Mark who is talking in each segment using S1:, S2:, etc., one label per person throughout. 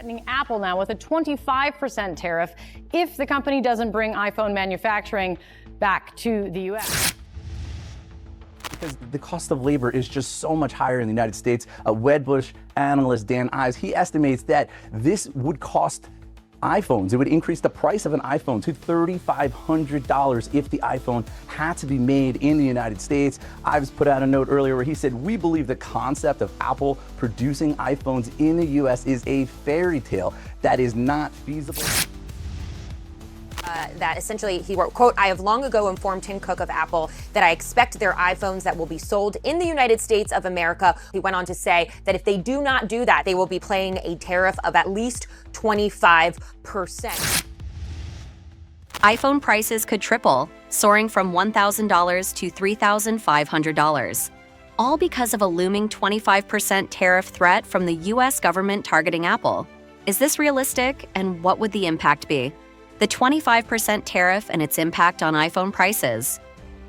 S1: threatening Apple now with a 25% tariff if the company doesn't bring iPhone manufacturing back to the U.S.
S2: Because the cost of labor is just so much higher in the United States. A Wedbush analyst, Dan Ives, he estimates that this would cost iPhones. It would increase the price of an iPhone to $3,500 if the iPhone had to be made in the United States. Ives put out a note earlier where he said, "We believe the concept of Apple producing iPhones in the US is a fairy tale that is not feasible."
S3: That essentially he wrote, quote, "I have long ago informed Tim Cook of Apple that I expect their iPhones that will be sold in the United States of America." He went on to say that if they do not do that, they will be paying a tariff of at least 25%.
S4: iPhone prices could triple, soaring from $1,000 to $3,500. All because of a looming 25% tariff threat from the US government targeting Apple. Is this realistic, and what would the impact be? The 25% tariff and its impact on iPhone prices.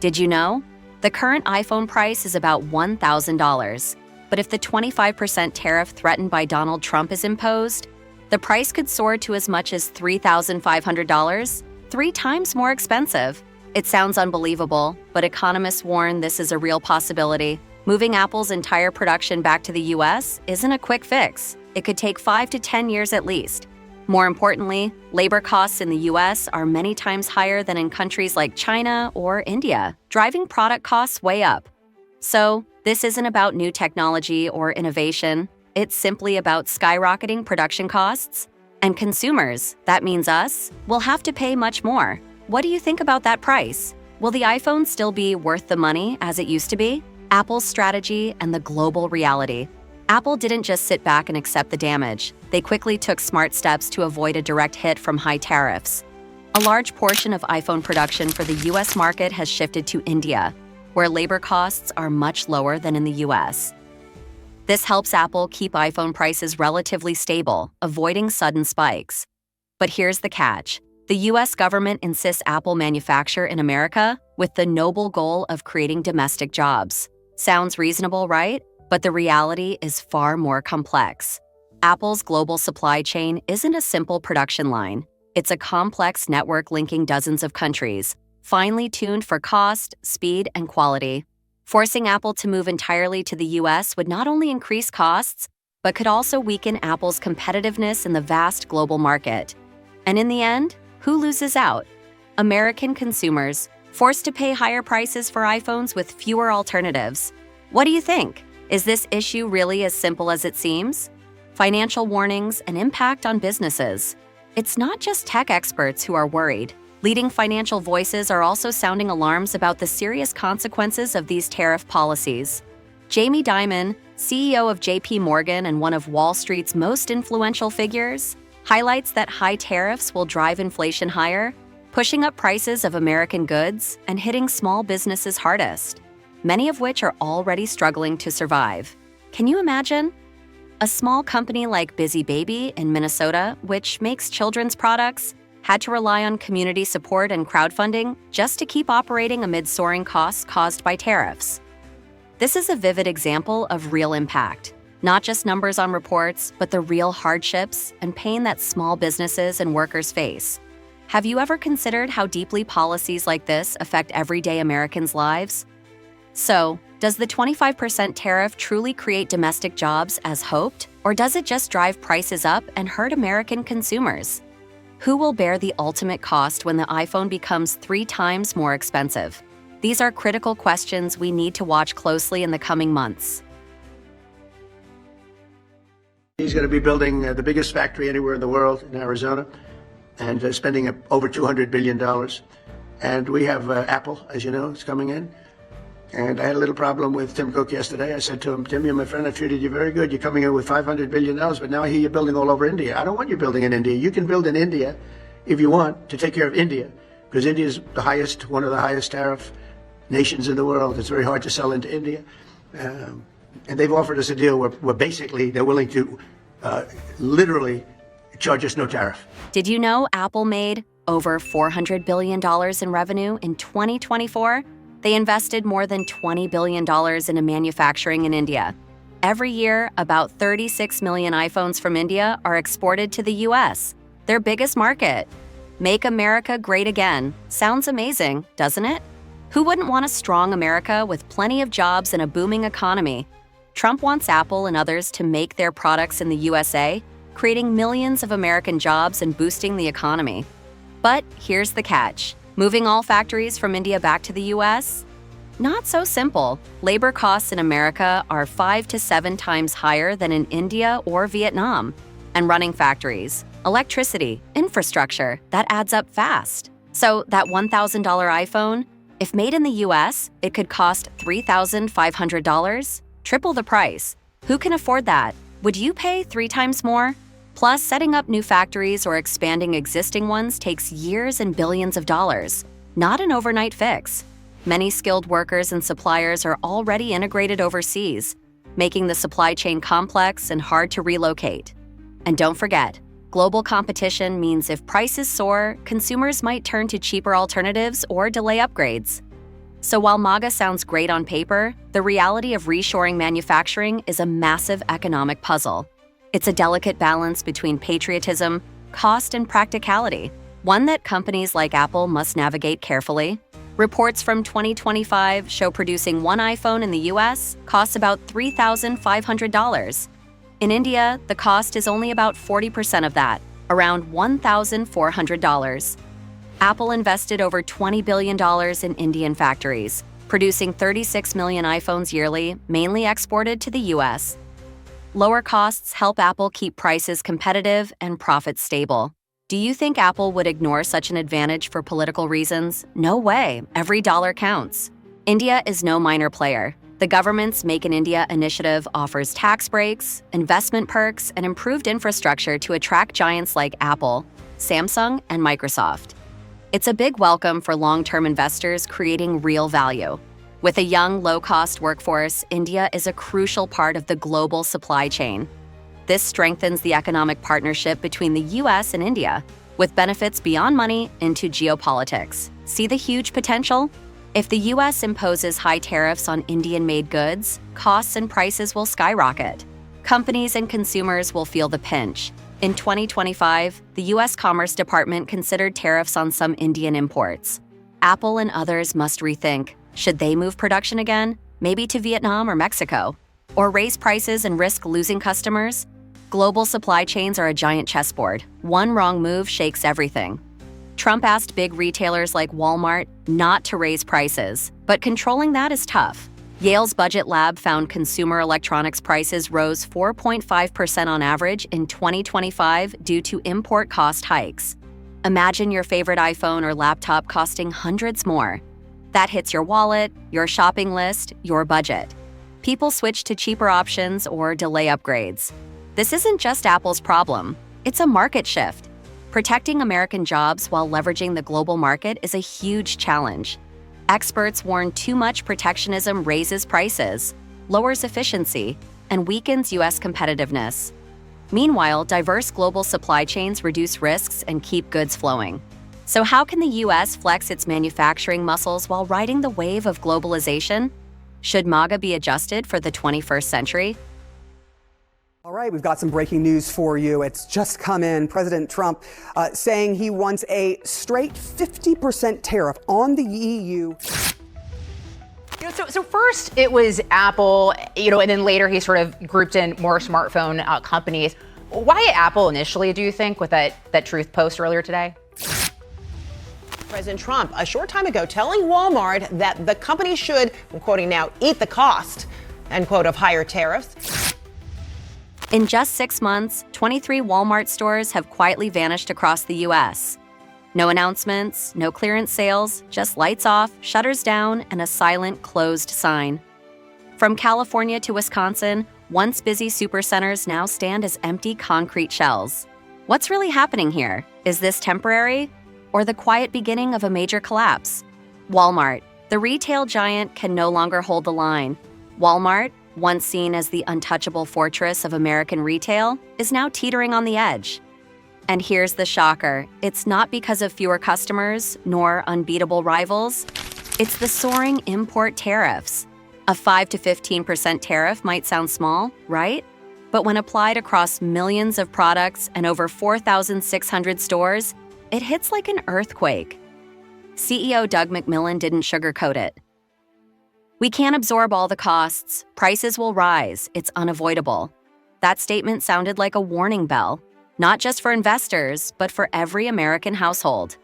S4: Did you know? The current iPhone price is about $1,000. But if the 25% tariff threatened by Donald Trump is imposed, the price could soar to as much as $3,500, 3 times more expensive. It sounds unbelievable, but economists warn this is a real possibility. Moving Apple's entire production back to the US isn't a quick fix. It could take 5 to 10 years at least. More importantly, labor costs in the US are many times higher than in countries like China or India, driving product costs way up. So, this isn't about new technology or innovation. It's simply about skyrocketing production costs. And consumers, that means us, will have to pay much more. What do you think about that price? Will the iPhone still be worth the money as it used to be? Apple's strategy and the global reality. Apple didn't just sit back and accept the damage. They quickly took smart steps to avoid a direct hit from high tariffs. A large portion of iPhone production for the US market has shifted to India, where labor costs are much lower than in the US. This helps Apple keep iPhone prices relatively stable, avoiding sudden spikes. But here's the catch. The US government insists Apple manufacture in America with the noble goal of creating domestic jobs. Sounds reasonable, right? But the reality is far more complex. Apple's global supply chain isn't a simple production line. It's a complex network linking dozens of countries, finely tuned for cost, speed, and quality. Forcing Apple to move entirely to the US would not only increase costs, but could also weaken Apple's competitiveness in the vast global market. And in the end, who loses out? American consumers, forced to pay higher prices for iPhones with fewer alternatives. What do you think? Is this issue really as simple as it seems? Financial warnings and impact on businesses. It's not just tech experts who are worried. Leading financial voices are also sounding alarms about the serious consequences of these tariff policies. Jamie Dimon, CEO of JP Morgan and one of Wall Street's most influential figures, highlights that high tariffs will drive inflation higher, pushing up prices of American goods and hitting small businesses hardest, many of which are already struggling to survive. Can you imagine? A small company like Busy Baby in Minnesota, which makes children's products, had to rely on community support and crowdfunding just to keep operating amid soaring costs caused by tariffs. This is a vivid example of real impact, not just numbers on reports, but the real hardships and pain that small businesses and workers face. Have you ever considered how deeply policies like this affect everyday Americans' lives? So, does the 25% tariff truly create domestic jobs as hoped, or does it just drive prices up and hurt American consumers? Who will bear the ultimate cost when the iPhone becomes 3 times more expensive? These are critical questions we need to watch closely in the coming months.
S5: He's going to be building the biggest factory anywhere in the world in Arizona and spending over $200 billion. And we have Apple, as you know, is coming in. And I had a little problem with Tim Cook yesterday. I said to him, "Tim, you're my friend. I treated you very good. You're coming in with $500 billion, but now I hear you're building all over India. I don't want you building in India. You can build in India if you want to take care of India, because India is one of the highest tariff nations in the world. It's very hard to sell into India. And they've offered us a deal where basically they're willing to literally charge us no tariff."
S4: Did you know Apple made over $400 billion in revenue in 2024? They invested more than $20 billion into manufacturing in India. Every year, about 36 million iPhones from India are exported to the US, their biggest market. Make America great again. Sounds amazing, doesn't it? Who wouldn't want a strong America with plenty of jobs and a booming economy? Trump wants Apple and others to make their products in the USA, creating millions of American jobs and boosting the economy. But here's the catch. Moving all factories from India back to the US? Not so simple. Labor costs in America are 5 to 7 times higher than in India or Vietnam. And running factories, electricity, infrastructure, that adds up fast. So that $1,000 iPhone, if made in the US, it could cost $3,500, triple the price. Who can afford that? Would you pay 3 times more? Plus, setting up new factories or expanding existing ones takes years and billions of dollars, not an overnight fix. Many skilled workers and suppliers are already integrated overseas, making the supply chain complex and hard to relocate. And don't forget, global competition means if prices soar, consumers might turn to cheaper alternatives or delay upgrades. So while MAGA sounds great on paper, the reality of reshoring manufacturing is a massive economic puzzle. It's a delicate balance between patriotism, cost, and practicality, one that companies like Apple must navigate carefully. Reports from 2025 show producing one iPhone in the US costs about $3,500. In India, the cost is only about 40% of that, around $1,400. Apple invested over $20 billion in Indian factories, producing 36 million iPhones yearly, mainly exported to the US. Lower costs help Apple keep prices competitive and profits stable. Do you think Apple would ignore such an advantage for political reasons? No way. Every dollar counts. India is no minor player. The government's Make in India initiative offers tax breaks, investment perks, and improved infrastructure to attract giants like Apple, Samsung, and Microsoft. It's a big welcome for long-term investors creating real value. With a young, low-cost workforce, India is a crucial part of the global supply chain. This strengthens the economic partnership between the US and India, with benefits beyond money into geopolitics. See the huge potential? If the US imposes high tariffs on Indian-made goods, costs and prices will skyrocket. Companies and consumers will feel the pinch. In 2025, the US Commerce Department considered tariffs on some Indian imports. Apple and others must rethink. Should they move production again, maybe to Vietnam or Mexico? Or raise prices and risk losing customers? Global supply chains are a giant chessboard. One wrong move shakes everything. Trump asked big retailers like Walmart not to raise prices, but controlling that is tough. Yale's Budget Lab found consumer electronics prices rose 4.5% on average in 2025 due to import cost hikes. Imagine your favorite iPhone or laptop costing hundreds more. That hits your wallet, your shopping list, your budget. People switch to cheaper options or delay upgrades. This isn't just Apple's problem. It's a market shift. Protecting American jobs while leveraging the global market is a huge challenge. Experts warn too much protectionism raises prices, lowers efficiency, and weakens U.S. competitiveness. Meanwhile, diverse global supply chains reduce risks and keep goods flowing. So how can the U.S. flex its manufacturing muscles while riding the wave of globalization? Should MAGA be adjusted for the 21st century?
S6: All right, we've got some breaking news for you. It's just come in. President Trump saying he wants a straight 50% tariff on the EU.
S7: So first it was Apple, and then later he sort of grouped in more smartphone companies. Why Apple initially, do you think, with that Truth post earlier today?
S8: President Trump, a short time ago, telling Walmart that the company should, I'm quoting now, eat the cost, end quote, of higher tariffs.
S4: In just 6 months, 23 Walmart stores have quietly vanished across the U.S. No announcements, no clearance sales, just lights off, shutters down, and a silent closed sign. From California to Wisconsin, once busy supercenters now stand as empty concrete shells. What's really happening here? Is this temporary? Or the quiet beginning of a major collapse? Walmart, the retail giant, can no longer hold the line. Walmart, once seen as the untouchable fortress of American retail, is now teetering on the edge. And here's the shocker. It's not because of fewer customers, nor unbeatable rivals. It's the soaring import tariffs. A 5 to 15% tariff might sound small, right? But when applied across millions of products and over 4,600 stores, it hits like an earthquake. CEO Doug McMillon didn't sugarcoat it. "We can't absorb all the costs. Prices will rise. It's unavoidable." That statement sounded like a warning bell, not just for investors, but for every American household.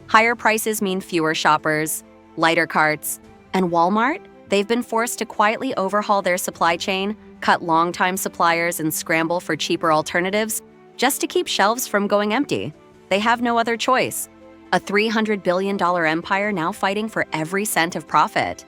S4: Higher prices mean fewer shoppers, lighter carts, and Walmart? They've been forced to quietly overhaul their supply chain, cut longtime suppliers, and scramble for cheaper alternatives just to keep shelves from going empty. They have no other choice. A $300 billion empire now fighting for every cent of profit.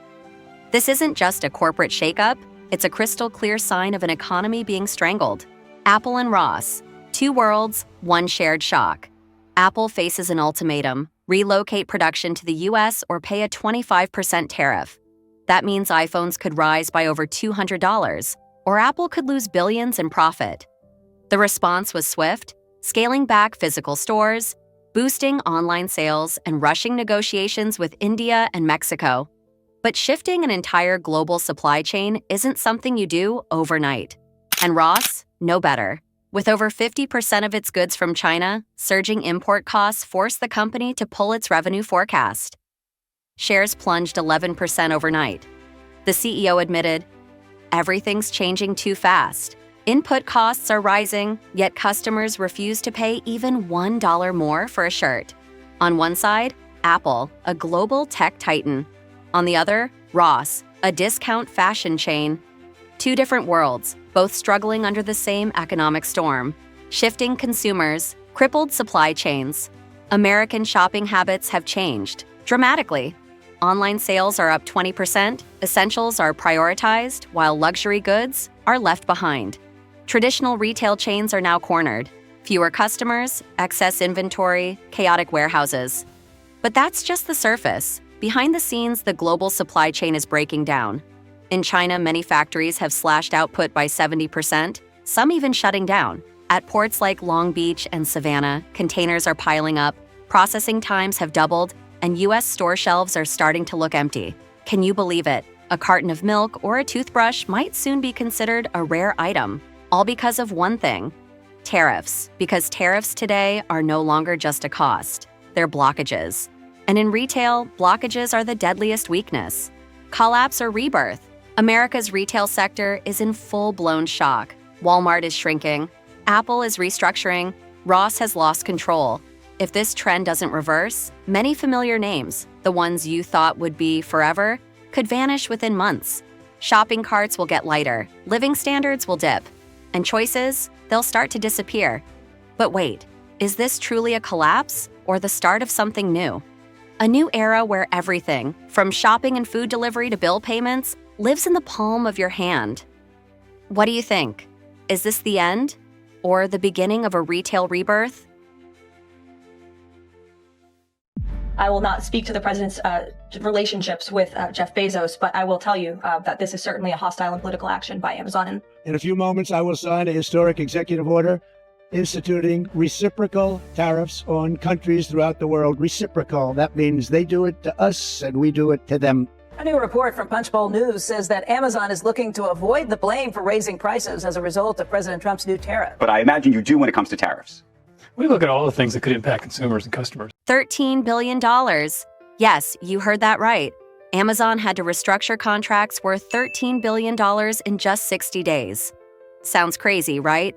S4: This isn't just a corporate shakeup, it's a crystal clear sign of an economy being strangled. Apple and Ross, two worlds, one shared shock. Apple faces an ultimatum: relocate production to the US or pay a 25% tariff. That means iPhones could rise by over $200, or Apple could lose billions in profit. The response was swift, scaling back physical stores, boosting online sales, and rushing negotiations with India and Mexico. But shifting an entire global supply chain isn't something you do overnight. And Ross, no better. With over 50% of its goods from China, surging import costs forced the company to pull its revenue forecast. Shares plunged 11% overnight. The CEO admitted, "Everything's changing too fast. Input costs are rising, yet customers refuse to pay even $1 more for a shirt." On one side, Apple, a global tech titan. On the other, Ross, a discount fashion chain. Two different worlds, both struggling under the same economic storm. Shifting consumers, crippled supply chains. American shopping habits have changed dramatically. Online sales are up 20%, essentials are prioritized, while luxury goods are left behind. Traditional retail chains are now cornered. Fewer customers, excess inventory, chaotic warehouses. But that's just the surface. Behind the scenes, the global supply chain is breaking down. In China, many factories have slashed output by 70%, some even shutting down. At ports like Long Beach and Savannah, containers are piling up, processing times have doubled, and U.S. store shelves are starting to look empty. Can you believe it? A carton of milk or a toothbrush might soon be considered a rare item, all because of one thing: tariffs. Because tariffs today are no longer just a cost, they're blockages. And in retail, blockages are the deadliest weakness. Collapse or rebirth. America's retail sector is in full-blown shock. Walmart is shrinking. Apple is restructuring. Ross has lost control. If this trend doesn't reverse, many familiar names, the ones you thought would be forever, could vanish within months. Shopping carts will get lighter, living standards will dip, and choices, they'll start to disappear. But wait, is this truly a collapse or the start of something new? A new era where everything, from shopping and food delivery to bill payments, lives in the palm of your hand. What do you think? Is this the end? Or the beginning of a retail rebirth?
S9: I will not speak to the president's relationships with Jeff Bezos, but I will tell you that this is certainly a hostile and political action by Amazon.
S10: In a few moments, I will sign a historic executive order instituting reciprocal tariffs on countries throughout the world. Reciprocal, that means they do it to us and we do it to them.
S11: A new report from Punchbowl News says that Amazon is looking to avoid the blame for raising prices as a result of President Trump's new tariff.
S12: But I imagine you do when it comes to tariffs.
S13: We look at all the things that could impact consumers and customers.
S4: $13 billion. Yes, you heard that right. Amazon had to restructure contracts worth $13 billion in just 60 days. Sounds crazy, right?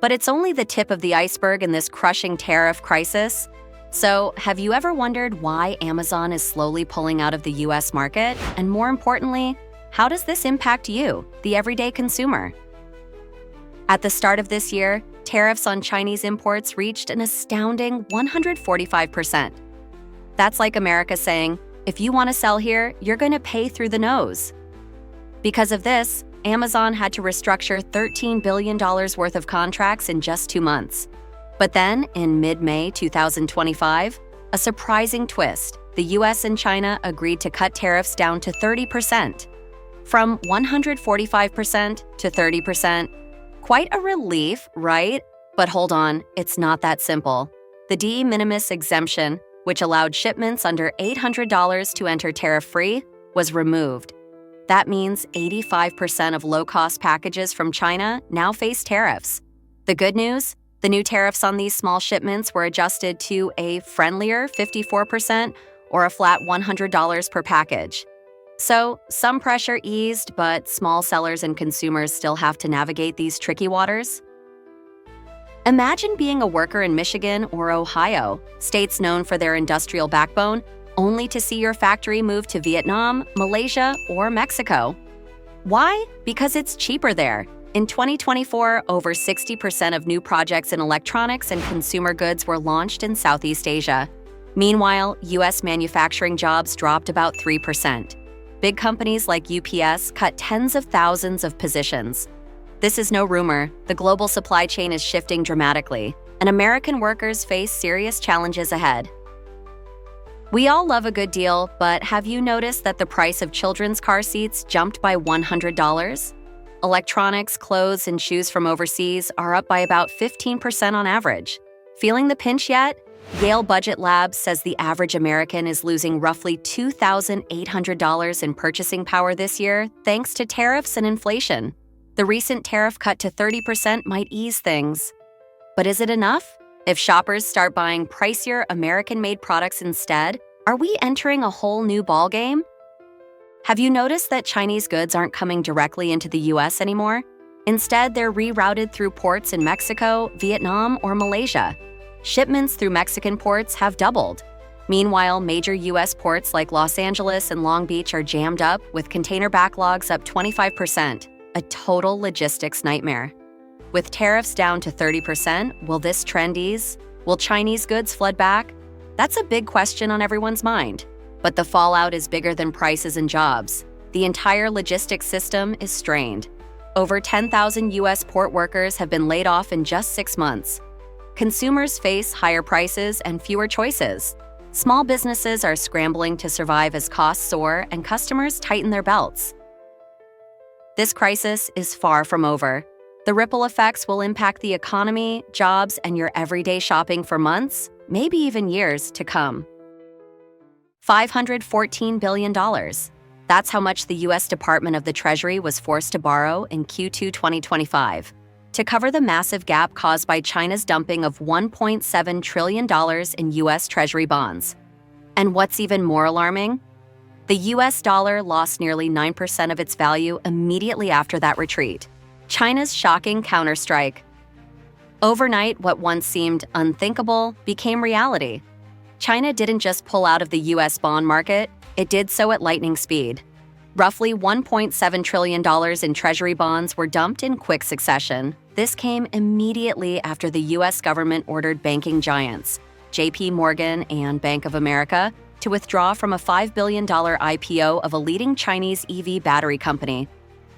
S4: But it's only the tip of the iceberg in this crushing tariff crisis. So, have you ever wondered why Amazon is slowly pulling out of the US market? And more importantly, how does this impact you, the everyday consumer? At the start of this year, tariffs on Chinese imports reached an astounding 145%. That's like America saying, if you want to sell here, you're going to pay through the nose. Because of this, Amazon had to restructure $13 billion worth of contracts in just 2 months. But then, in mid-May 2025, a surprising twist. The US and China agreed to cut tariffs down to 30%. From 145% to 30%. Quite a relief, right? But hold on, it's not that simple. The de minimis exemption, which allowed shipments under $800 to enter tariff-free, was removed. That means 85% of low-cost packages from China now face tariffs. The good news? The new tariffs on these small shipments were adjusted to a friendlier 54% or a flat $100 per package. So, some pressure eased, but small sellers and consumers still have to navigate these tricky waters. Imagine being a worker in Michigan or Ohio, states known for their industrial backbone, only to see your factory move to Vietnam, Malaysia, or Mexico. Why? Because it's cheaper there. In 2024, over 60% of new projects in electronics and consumer goods were launched in Southeast Asia. Meanwhile, U.S. manufacturing jobs dropped about 3%. Big companies like UPS cut tens of thousands of positions. This is no rumor. The global supply chain is shifting dramatically, and American workers face serious challenges ahead. We all love a good deal, but have you noticed that the price of children's car seats jumped by $100? Electronics, clothes, and shoes from overseas are up by about 15% on average. Feeling the pinch yet? Yale Budget Labs says the average American is losing roughly $2,800 in purchasing power this year thanks to tariffs and inflation. The recent tariff cut to 30% might ease things. But is it enough? If shoppers start buying pricier American-made products instead, are we entering a whole new ballgame? Have you noticed that Chinese goods aren't coming directly into the U.S. anymore? Instead, they're rerouted through ports in Mexico, Vietnam, or Malaysia. Shipments through Mexican ports have doubled. Meanwhile, major U.S. ports like Los Angeles and Long Beach are jammed up, with container backlogs up 25%, a total logistics nightmare. With tariffs down to 30%, will this trend ease? Will Chinese goods flood back? That's a big question on everyone's mind. But the fallout is bigger than prices and jobs. The entire logistics system is strained. Over 10,000 U.S. port workers have been laid off in just 6 months. Consumers face higher prices and fewer choices. Small businesses are scrambling to survive as costs soar and customers tighten their belts. This crisis is far from over. The ripple effects will impact the economy, jobs, and your everyday shopping for months, maybe even years to come. $514 billion. That's how much the U.S. Department of the Treasury was forced to borrow in Q2 2025 to cover the massive gap caused by China's dumping of $1.7 trillion in U.S. Treasury bonds. And what's even more alarming? The U.S. dollar lost nearly 9% of its value immediately after that retreat. China's shocking counterstrike. Overnight, what once seemed unthinkable became reality. China didn't just pull out of the U.S. bond market, it did so at lightning speed. Roughly $1.7 trillion in Treasury bonds were dumped in quick succession. This came immediately after the U.S. government ordered banking giants, J.P. Morgan and Bank of America, to withdraw from a $5 billion IPO of a leading Chinese EV battery company.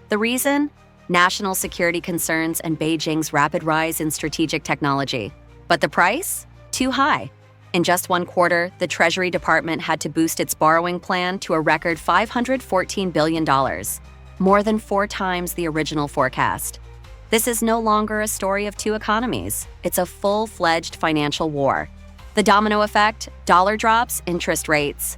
S4: The reason? National security concerns and Beijing's rapid rise in strategic technology. But the price? Too high. In just 1 quarter, the Treasury Department had to boost its borrowing plan to a record $514 billion, more than 4 times the original forecast. This is no longer a story of 2 economies. It's a full-fledged financial war. The domino effect: dollar drops, interest rates.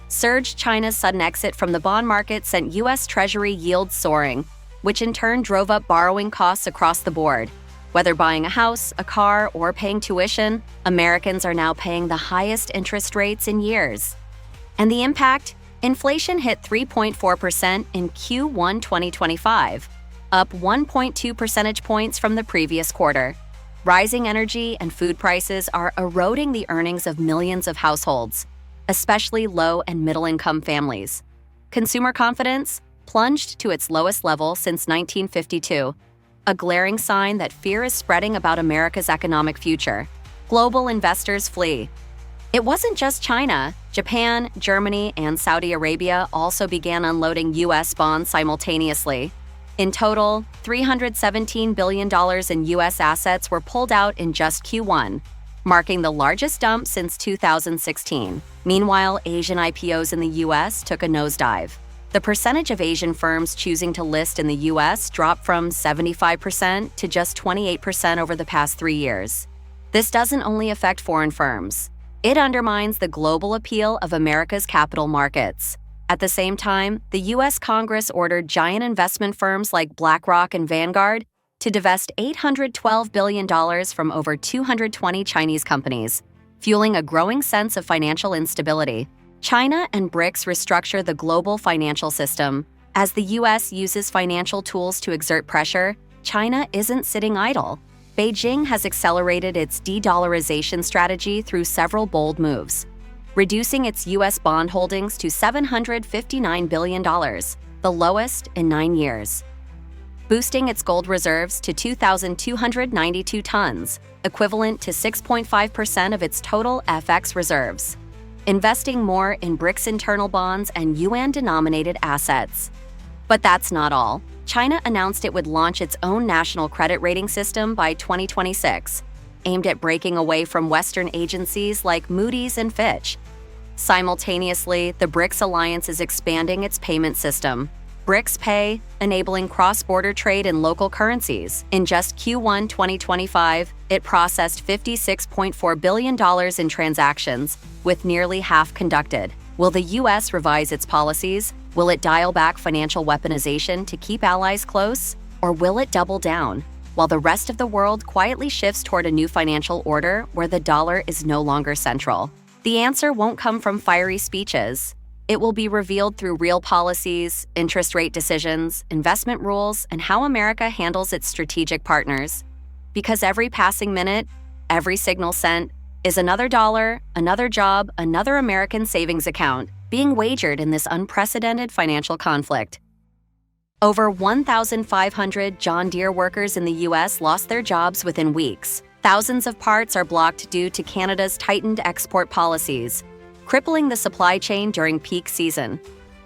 S4: Surge China's sudden exit from the bond market sent U.S. Treasury yields soaring, which in turn drove up borrowing costs across the board. Whether buying a house, a car, or paying tuition, Americans are now paying the highest interest rates in years. And the impact? Inflation hit 3.4% in Q1 2025, up 1.2 percentage points from the previous quarter. Rising energy and food prices are eroding the earnings of millions of households, especially low and middle-income families. Consumer confidence plunged to its lowest level since 1952, a glaring sign that fear is spreading about America's economic future. Global investors flee. It wasn't just China. Japan, Germany, and Saudi Arabia also began unloading U.S. bonds simultaneously. In total, $317 billion in U.S. assets were pulled out in just Q1, marking the largest dump since 2016. Meanwhile, Asian IPOs in the U.S. took a nosedive. The percentage of Asian firms choosing to list in the U.S. dropped from 75% to just 28% over the past 3 years. This doesn't only affect foreign firms. It undermines the global appeal of America's capital markets. At the same time, the U.S. Congress ordered giant investment firms like BlackRock and Vanguard to divest $812 billion from over 220 Chinese companies, fueling a growing sense of financial instability. China and BRICS restructure the global financial system. As the U.S. uses financial tools to exert pressure, China isn't sitting idle. Beijing has accelerated its de-dollarization strategy through several bold moves, reducing its U.S. bond holdings to $759 billion, the lowest in 9 years. Boosting its gold reserves to 2,292 tons, equivalent to 6.5% of its total FX reserves. Investing more in BRICS internal bonds and yuan-denominated assets. But that's not all. China announced it would launch its own national credit rating system by 2026, aimed at breaking away from Western agencies like Moody's and Fitch. Simultaneously, the BRICS alliance is expanding its payment system, BRICS Pay, enabling cross-border trade in local currencies. In just Q1 2025, it processed $56.4 billion in transactions, with nearly half conducted. Will the U.S. revise its policies? Will it dial back financial weaponization to keep allies close? Or will it double down, while the rest of the world quietly shifts toward a new financial order where the dollar is no longer central? The answer won't come from fiery speeches. It will be revealed through real policies, interest rate decisions, investment rules, and how America handles its strategic partners. Because every passing minute, every signal sent, is another dollar, another job, another American savings account being wagered in this unprecedented financial conflict. Over 1,500 John Deere workers in the U.S. lost their jobs within weeks. Thousands of parts are blocked due to Canada's tightened export policies, crippling the supply chain during peak season.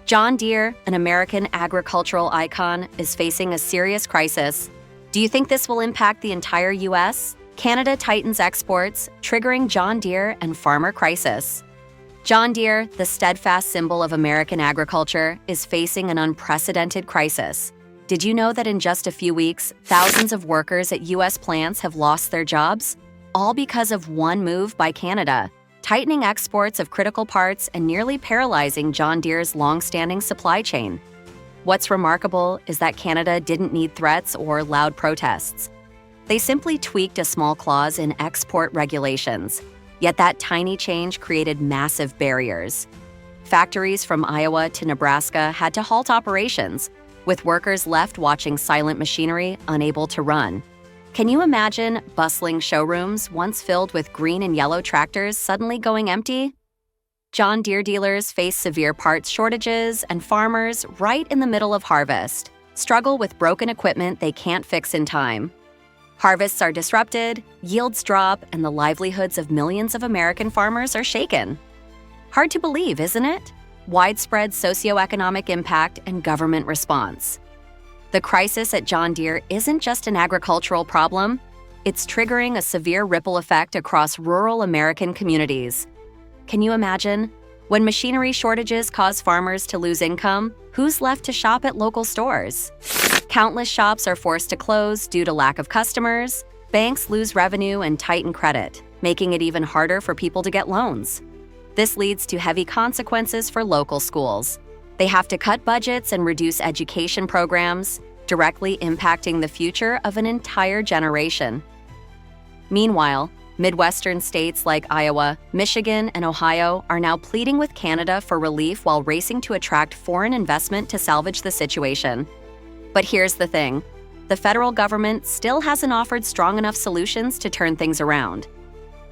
S4: John Deere, an American agricultural icon, is facing a serious crisis. Do you think this will impact the entire U.S.? Canada tightens exports, triggering John Deere and farmer crisis. John Deere, the steadfast symbol of American agriculture, is facing an unprecedented crisis. Did you know that in just a few weeks, thousands of workers at U.S. plants have lost their jobs? All because of one move by Canada, tightening exports of critical parts and nearly paralyzing John Deere's long-standing supply chain. What's remarkable is that Canada didn't need threats or loud protests. They simply tweaked a small clause in export regulations. Yet that tiny change created massive barriers. Factories from Iowa to Nebraska had to halt operations, with workers left watching silent machinery unable to run. Can you imagine bustling showrooms once filled with green and yellow tractors suddenly going empty? John Deere dealers face severe parts shortages, and farmers, right in the middle of harvest, struggle with broken equipment they can't fix in time. Harvests are disrupted, yields drop, and the livelihoods of millions of American farmers are shaken. Hard to believe, isn't it? Widespread socioeconomic impact and government response. The crisis at John Deere isn't just an agricultural problem, it's triggering a severe ripple effect across rural American communities. Can you imagine? When machinery shortages cause farmers to lose income, who's left to shop at local stores? Countless shops are forced to close due to lack of customers, banks lose revenue and tighten credit, making it even harder for people to get loans. This leads to heavy consequences for local schools. They have to cut budgets and reduce education programs, directly impacting the future of an entire generation. Meanwhile, Midwestern states like Iowa, Michigan, and Ohio are now pleading with Canada for relief while racing to attract foreign investment to salvage the situation. But here's the thing. The federal government still hasn't offered strong enough solutions to turn things around.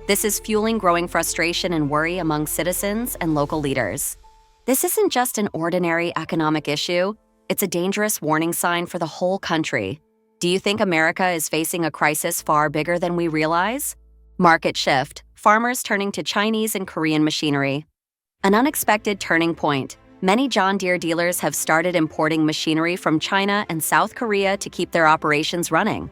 S4: This is fueling growing frustration and worry among citizens and local leaders. This isn't just an ordinary economic issue, it's a dangerous warning sign for the whole country. Do you think America is facing a crisis far bigger than we realize? Market shift, farmers turning to Chinese and Korean machinery. An unexpected turning point. Many John Deere dealers have started importing machinery from China and South Korea to keep their operations running.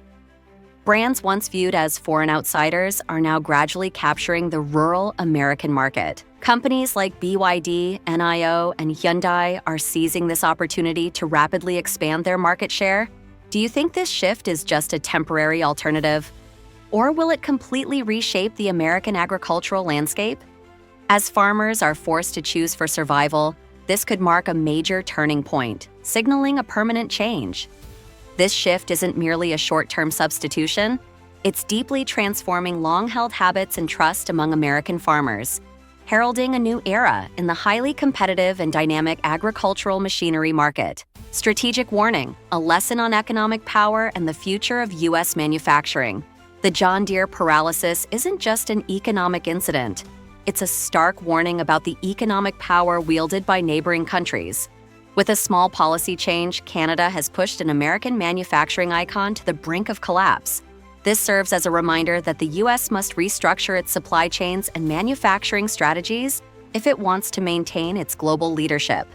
S4: Brands once viewed as foreign outsiders are now gradually capturing the rural American market. Companies like BYD, NIO, and Hyundai are seizing this opportunity to rapidly expand their market share. Do you think this shift is just a temporary alternative? Or will it completely reshape the American agricultural landscape? As farmers are forced to choose for survival, this could mark a major turning point, signaling a permanent change. This shift isn't merely a short-term substitution, it's deeply transforming long-held habits and trust among American farmers, heralding a new era in the highly competitive and dynamic agricultural machinery market. Strategic warning, a lesson on economic power and the future of U.S. manufacturing. The John Deere paralysis isn't just an economic incident. It's a stark warning about the economic power wielded by neighboring countries. With a small policy change, Canada has pushed an American manufacturing icon to the brink of collapse. This serves as a reminder that the U.S. must restructure its supply chains and manufacturing strategies if it wants to maintain its global leadership.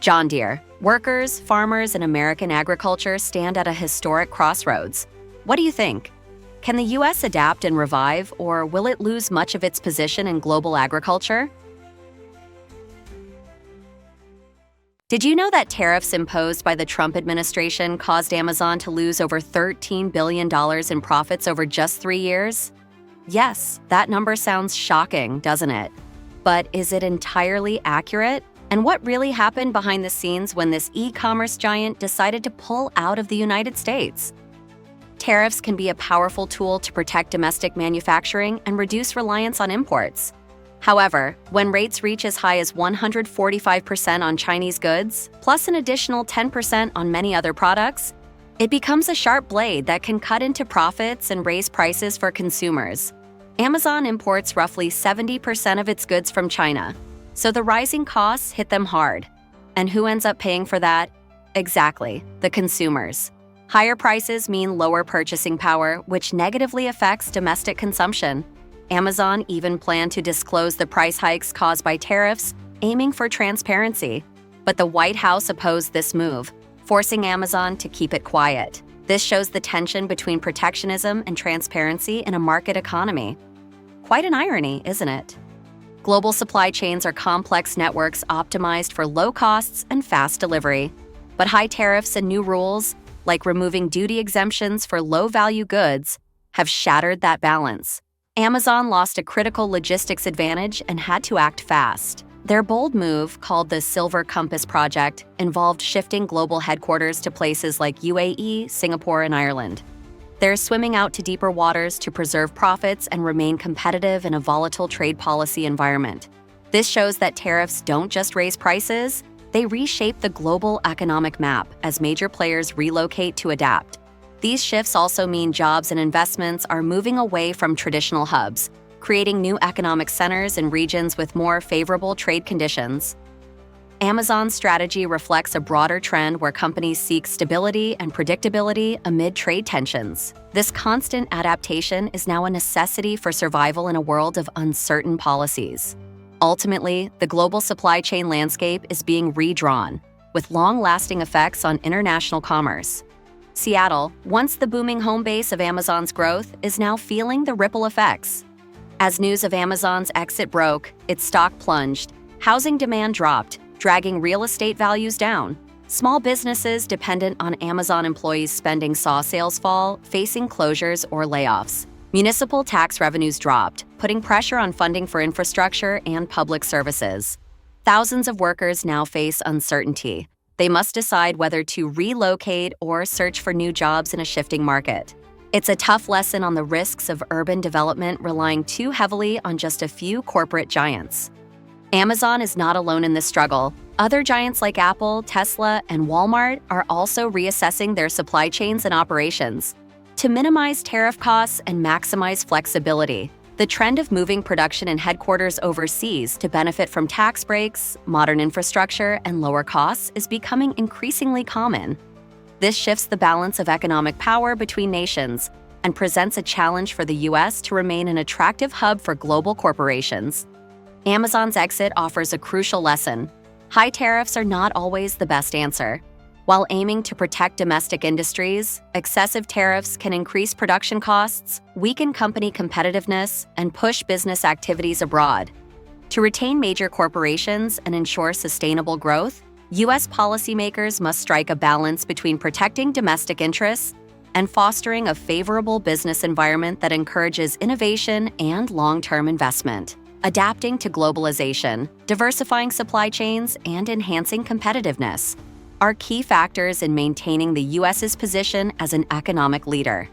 S4: John Deere. Workers, farmers, and American agriculture stand at a historic crossroads. What do you think? Can the U.S. adapt and revive, or will it lose much of its position in global agriculture? Did you know that tariffs imposed by the Trump administration caused Amazon to lose over $13 billion in profits over just 3 years? Yes, that number sounds shocking, doesn't it? But is it entirely accurate? And what really happened behind the scenes when this e-commerce giant decided to pull out of the United States? Tariffs can be a powerful tool to protect domestic manufacturing and reduce reliance on imports. However, when rates reach as high as 145% on Chinese goods, plus an additional 10% on many other products, it becomes a sharp blade that can cut into profits and raise prices for consumers. Amazon imports roughly 70% of its goods from China, so the rising costs hit them hard. And who ends up paying for that? Exactly, the consumers. Higher prices mean lower purchasing power, which negatively affects domestic consumption. Amazon even planned to disclose the price hikes caused by tariffs, aiming for transparency. But the White House opposed this move, forcing Amazon to keep it quiet. This shows the tension between protectionism and transparency in a market economy. Quite an irony, isn't it? Global supply chains are complex networks optimized for low costs and fast delivery. But high tariffs and new rules, like removing duty exemptions for low-value goods, have shattered that balance. Amazon lost a critical logistics advantage and had to act fast. Their bold move, called the Silver Compass Project, involved shifting global headquarters to places like UAE, Singapore, and Ireland. They're swimming out to deeper waters to preserve profits and remain competitive in a volatile trade policy environment. This shows that tariffs don't just raise prices, they reshape the global economic map as major players relocate to adapt. These shifts also mean jobs and investments are moving away from traditional hubs, creating new economic centers in regions with more favorable trade conditions. Amazon's strategy reflects a broader trend where companies seek stability and predictability amid trade tensions. This constant adaptation is now a necessity for survival in a world of uncertain policies. Ultimately, the global supply chain landscape is being redrawn, with long-lasting effects on international commerce. Seattle, once the booming home base of Amazon's growth, is now feeling the ripple effects. As news of Amazon's exit broke, its stock plunged, housing demand dropped, dragging real estate values down. Small businesses dependent on Amazon employees' spending saw sales fall, facing closures or layoffs. Municipal tax revenues dropped, putting pressure on funding for infrastructure and public services. Thousands of workers now face uncertainty. They must decide whether to relocate or search for new jobs in a shifting market. It's a tough lesson on the risks of urban development relying too heavily on just a few corporate giants. Amazon is not alone in this struggle. Other giants like Apple, Tesla, and Walmart are also reassessing their supply chains and operations to minimize tariff costs and maximize flexibility. The trend of moving production and headquarters overseas to benefit from tax breaks, modern infrastructure, and lower costs is becoming increasingly common. This shifts the balance of economic power between nations and presents a challenge for the U.S. to remain an attractive hub for global corporations. Amazon's exit offers a crucial lesson. High tariffs are not always the best answer. While aiming to protect domestic industries, excessive tariffs can increase production costs, weaken company competitiveness, and push business activities abroad. To retain major corporations and ensure sustainable growth, U.S. policymakers must strike a balance between protecting domestic interests and fostering a favorable business environment that encourages innovation and long-term investment. adapting to globalization, diversifying supply chains, and enhancing competitiveness are key factors in maintaining the U.S.'s position as an economic leader.